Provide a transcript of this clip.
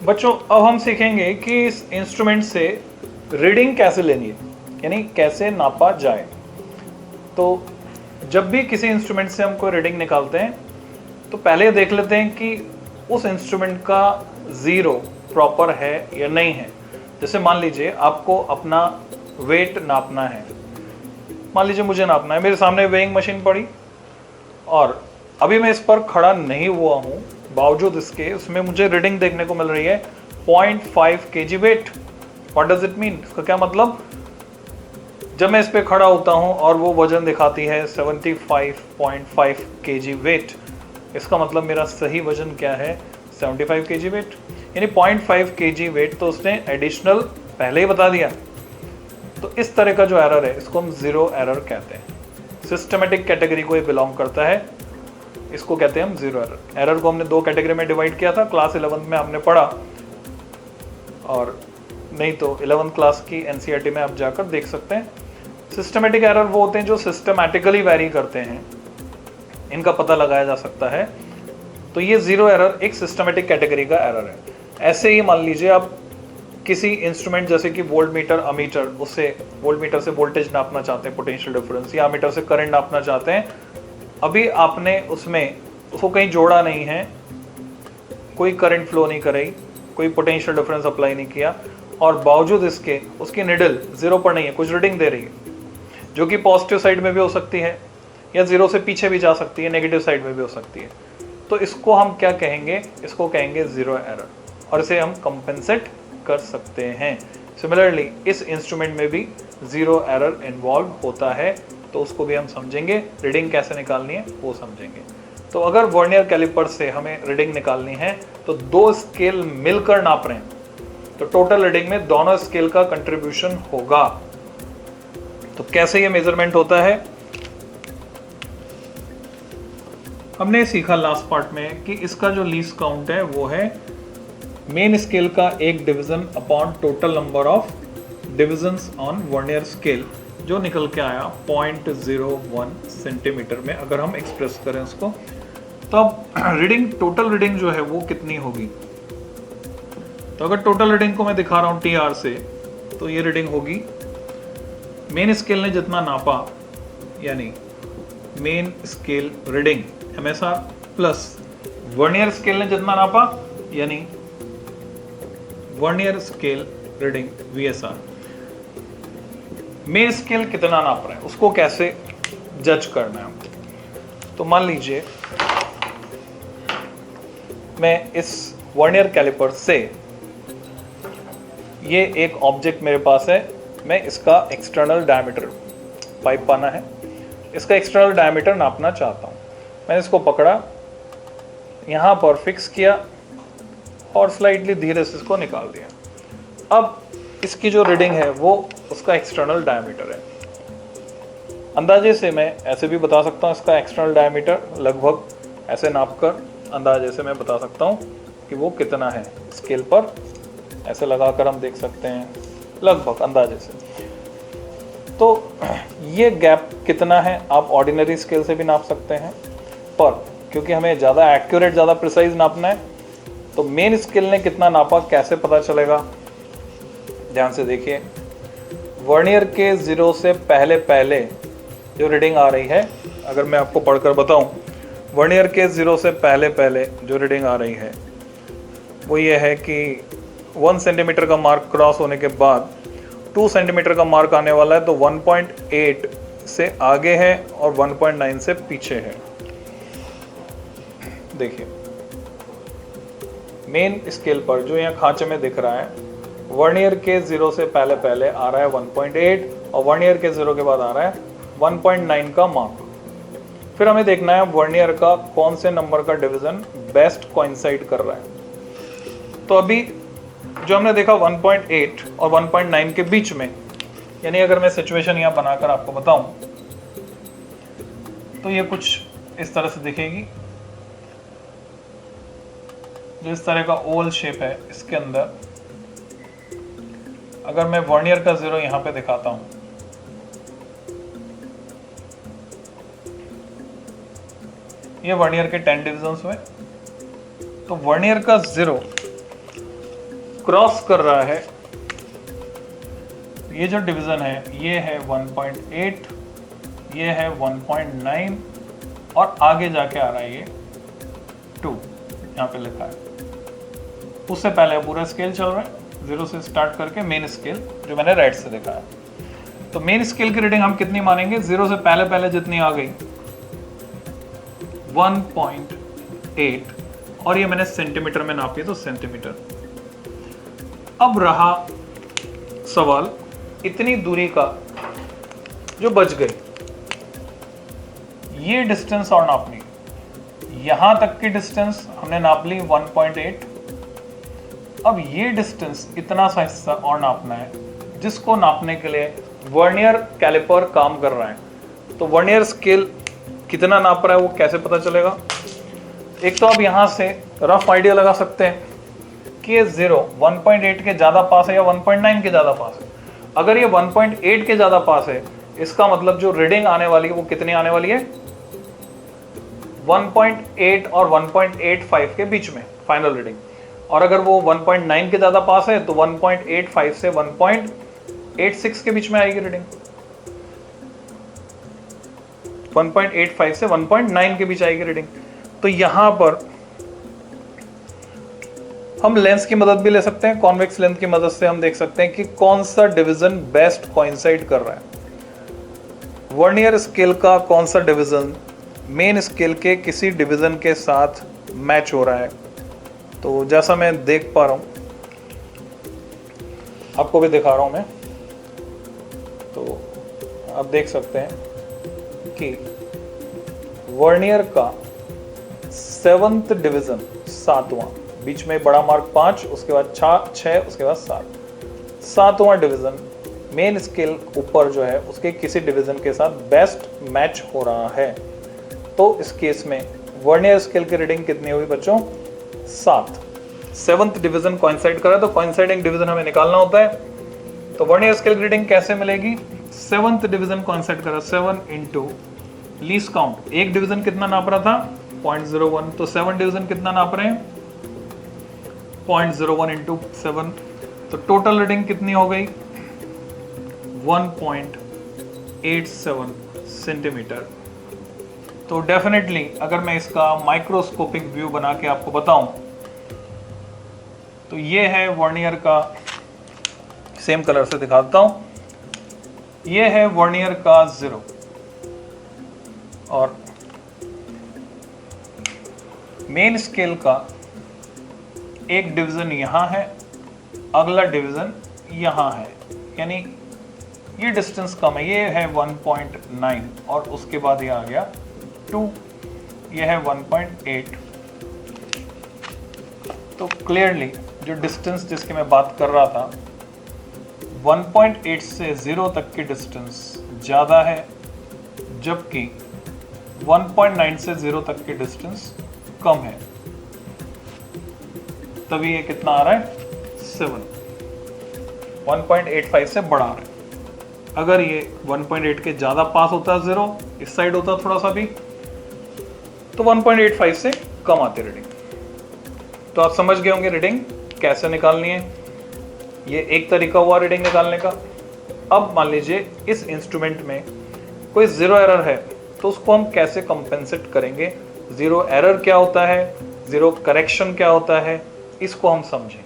बच्चों अब हम सीखेंगे कि इस इंस्ट्रूमेंट से रीडिंग कैसे लेनी है, यानी कैसे नापा जाए। तो जब भी किसी इंस्ट्रूमेंट से हम कोई रीडिंग निकालते हैं तो पहले देख लेते हैं कि उस इंस्ट्रूमेंट का ज़ीरो प्रॉपर है या नहीं है। जैसे मान लीजिए आपको अपना वेट नापना है, मान लीजिए मुझे नापना है, मेरे सामने वेइंग मशीन पड़ी और अभी मैं इस पर खड़ा नहीं हुआ हूँ, बावजूद इसके उसमें मुझे रीडिंग देखने को मिल रही है 0.5 kg weight. What does it mean? इसका क्या मतलब? जब मैं इस पे खड़ा होता हूँ और वो वजन दिखाती है 75.5 kg वेट, इसका मतलब मेरा सही वजन क्या है? 75 kg वेट, यानी 0.5 kg वेट तो उसने एडिशनल पहले ही बता दिया। तो इस तरह का जो एरर है इसको हम जीरो एरर कहते हैं। सिस्टमेटिक कैटेगरी को ये बिलोंग करता है, इसको कहते हैं हम जीरो एरर। एरर को हमने दो कैटेगरी में डिवाइड किया था, क्लास 11 में हमने पढ़ा, और नहीं तो 11th क्लास की एनसीईआरटी में आप जाकर देख सकते हैं। सिस्टमेटिक एरर वो होते हैं जो सिस्टमैटिकली वेरी करते हैं, इनका पता लगाया जा सकता है। तो ये जीरो एरर एक सिस्टमेटिक कैटेगरी का एरर है। ऐसे ही मान लीजिए आप किसी इंस्ट्रूमेंट जैसे कि वोल्ट मीटर, अमीटर, उससे वोल्ट मीटर से वोल्टेज नापना चाहते हैं, पोटेंशियल डिफरेंस, या अमीटर से करंट नापना चाहते हैं। अभी आपने उसमें उसको कहीं जोड़ा नहीं है, कोई करंट फ्लो नहीं कराई, कोई पोटेंशियल डिफरेंस अप्लाई नहीं किया, और बावजूद इसके उसकी निडल जीरो पर नहीं है, कुछ रीडिंग दे रही है जो कि पॉजिटिव साइड में भी हो सकती है या जीरो से पीछे भी जा सकती है, नेगेटिव साइड में भी हो सकती है। तो इसको हम क्या कहेंगे? इसको कहेंगे जीरो एरर, और इसे हम कंपेंसेट कर सकते हैं। सिमिलरली इस इंस्ट्रूमेंट में भी जीरो एरर इन्वॉल्व होता है, तो उसको भी हम समझेंगे। रीडिंग कैसे निकालनी है वो समझेंगे। तो अगर वर्नियर कैलिपर से हमें रीडिंग निकालनी है तो दो स्केल मिलकर नाप रहे हैं, तो टोटल रीडिंग में दोनों स्केल का कंट्रीब्यूशन होगा। तो कैसे ये मेजरमेंट होता है हमने सीखा लास्ट पार्ट में कि इसका जो लीस्ट काउंट है वो है मेन स्केल का एक division upon total number of divisions on vernier scale, जो निकल के आया 0.01 सेंटीमीटर में। अगर हम एक्सप्रेस करें उसको, तो अब रीडिंग, टोटल रीडिंग जो है वो कितनी होगी? तो अगर टोटल रीडिंग को मैं दिखा रहा हूँ TR से, तो ये रीडिंग होगी मेन स्केल ने जितना नापा, यानी main scale reading MSR plus vernier scale ने जितना नापा, यानी vernier scale reading VSR। Main scale कितना नाप रहा है उसको कैसे जज करना है? तो मान लीजिए मैं इस वर्नियर कैलिपर से, ये एक ऑब्जेक्ट मेरे पास है, मैं इसका एक्सटर्नल डायमीटर, पाइप पाना है, इसका एक्सटर्नल डायमीटर नापना चाहता हूँ। मैंने इसको पकड़ा, यहाँ पर फिक्स किया और स्लाइटली धीरे से इसको निकाल दिया। अब इसकी जो रीडिंग है वो उसका एक्सटर्नल डायमीटर है। अंदाजे से मैं ऐसे भी बता सकता हूँ इसका एक्सटर्नल डायमीटर, लगभग ऐसे नापकर अंदाजे से मैं बता सकता हूँ कि वो कितना है। स्केल पर ऐसे लगाकर हम देख सकते हैं लगभग अंदाजे से। तो ये गैप कितना है आप ऑर्डिनरी स्केल से भी नाप सकते हैं, पर क्योंकि हमें ज़्यादा एक्यूरेट, ज़्यादा प्रिसाइज नापना है, तो मेन स्केल ने कितना नापा कैसे पता चलेगा? ध्यान से देखिए, वर्नियर के जीरो से पहले पहले जो रीडिंग आ रही है, अगर मैं आपको पढ़कर बताऊं, वर्नियर के जीरो से पहले पहले जो रीडिंग आ रही है वो ये है कि 1 सेंटीमीटर का मार्क क्रॉस होने के बाद 2 सेंटीमीटर का मार्क आने वाला है, तो 1.8 से आगे है और 1.9 से पीछे है। देखिए मेन स्केल पर जो यहाँ खांचे में दिख रहा है, वर्नियर के जीरो से पहले पहले आ रहा है 1.8 और वर्नियर के जीरो के बाद आ रहा है 1.9 का मार्क। फिर हमें देखना है वर्नियर का कौन से नंबर का डिवीजन बेस्ट कोइंसाइड कर रहा है। तो अभी जो हमने देखा 1.8 और 1.9 के बीच में, यानी अगर मैं सिचुएशन यहाँ बनाकर आपको बताऊं तो ये कुछ इस तरह से दिखेगी। जो इस तरह का ओवल शेप है, इसके अंदर अगर मैं वर्नियर का जीरो यहाँ पे दिखाता हूँ, ये वर्नियर के 10 डिविजन्स हुए। तो वर्नियर का जीरो क्रॉस कर रहा है, ये जो डिवीजन है ये है 1.8, ये है 1.9 और आगे जाके आ रहा है ये 2, यहाँ पे लिखा है। उससे पहले पूरा स्केल चल रहा है 0 से स्टार्ट करके मेन स्केल जो मैंने राइट से देखा है। तो मेन स्केल की रीडिंग हम कितनी मानेंगे, 0 से पहले पहले जितनी आ गई 1.8 और ये मैंने सेंटीमीटर में नापी तो सेंटीमीटर। अब रहा सवाल इतनी दूरी का जो बच गई, ये डिस्टेंस और नापनी। यहां तक की डिस्टेंस हमने नाप ली 1.8। अब ये डिस्टेंस इतना सा हिस्सा और नापना है जिसको नापने के लिए वर्नियर कैलिपर काम कर रहा है। तो वर्नियर स्केल कितना नाप रहा है वो कैसे पता चलेगा? एक तो आप यहां से रफ आइडिया लगा सकते हैं कि ये 1.8 के ज्यादा पास है या 1.9 के ज्यादा पास है। अगर ये 1.8 के ज्यादा पास है, इसका मतलब जो रीडिंग आने वाली है वो कितनी आने वाली है, 1.8 और 1.85 के बीच में फाइनल रीडिंग। और अगर वो 1.9 के ज्यादा पास है तो 1.85 से 1.86 के बीच में आएगी रीडिंग। 1.85 से 1.9 के बीच आएगी रीडिंग। तो यहां पर हम लेंस की मदद भी ले सकते हैं, कॉन्वेक्स लेंस की मदद से हम देख सकते हैं कि कौन सा डिवीजन बेस्ट कोइंसाइड कर रहा है। वर्नियर स्केल का कौन सा डिवीजन मेन स्केल के किसी डिवीजन के साथ मैच हो रहा है। तो जैसा मैं देख पा रहा हूं, आपको भी दिखा रहा हूं मैं, तो आप देख सकते हैं कि वर्नियर का 7th डिवीजन, 7वां, बीच में बड़ा मार्क 5, उसके बाद 6, उसके बाद 7, 7वां डिवीजन मेन स्केल ऊपर जो है उसके किसी डिवीजन के साथ बेस्ट मैच हो रहा है। तो इस केस में वर्नियर स्केल की रीडिंग कितनी होगी बच्चों, 7। 7th डिवीजन कोइंसाइड कर रहा है, तो कोइंसाइडिंग डिवीजन हमें निकालना होता है। तो वर्नियर स्केल की रीडिंग कैसे मिलेगी, 7th डिवीजन कोइंसाइड कर रहा है, 7 इंटू लीस्ट काउंट। एक डिवीजन कितना नाप रहा था, 0.01, तो 7 डिवीजन कितना नाप रहे हैं, 0.01 इंटू 7, तो टोटल रीडिंग कितनी हो गई, 1.87 सेंटीमीटर। तो डेफिनेटली अगर मैं इसका माइक्रोस्कोपिक व्यू बना के आपको बताऊं तो ये है वर्नियर का, सेम कलर से दिखा देता हूं, ये है वर्नियर का 0 और मेन स्केल का एक डिवीजन यहां है, अगला डिवीजन यहां है, यानी ये डिस्टेंस कम है, ये है 1.9 और उसके बाद ये आ गया 2, ये है 1.8। तो क्लियरली जो डिस्टेंस जिसकी मैं बात कर रहा था 1.8 से 0 तक की डिस्टेंस ज़्यादा है, जबकि 1.9 से 0 तक की डिस्टेंस कम है। तभी ये कितना आ रहा है, 7, 1.85 से बड़ा आ रहा है। अगर ये 1.8 के ज़्यादा पास होता है 0, इस साइड होता थोड़ा सा भी, तो 1.85 से कम आती रीडिंग। तो आप समझ गए होंगे रीडिंग कैसे निकालनी है। ये एक तरीका हुआ रीडिंग निकालने का। अब मान लीजिए इस इंस्ट्रूमेंट में कोई 0 एरर है, तो उसको हम कैसे कंपेंसेट करेंगे, 0 एरर क्या होता है, 0 करेक्शन क्या होता है, इसको हम समझें।